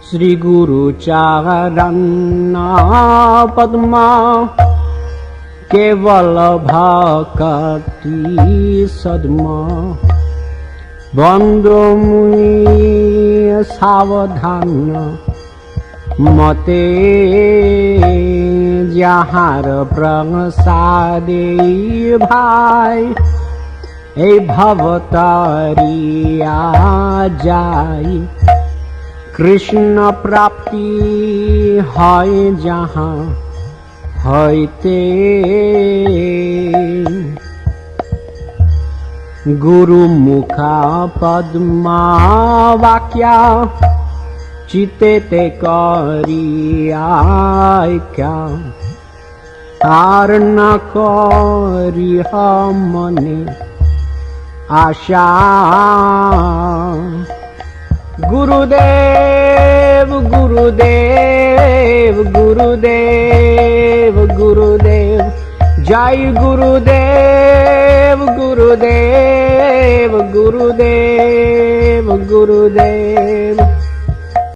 श्री गुरु चरण पद्मा केवल भक्ति सद्मा बंदो मुनि सावधान मते যাহার প্রসাদে ভাই এই ভবতারিয়া যাই কৃষ্ণ প্রাপ্তি হয় যাহা হইতে গুরু মুখা পদ্মা বাক্যা চিতেতে করিয়া আর না করিহ মনে আশা গুরুদেব গুরুদেব গুরুদেব গুরুদেব জয় গুরুদেব গুরুদেব গুরুদেব গুরুদেব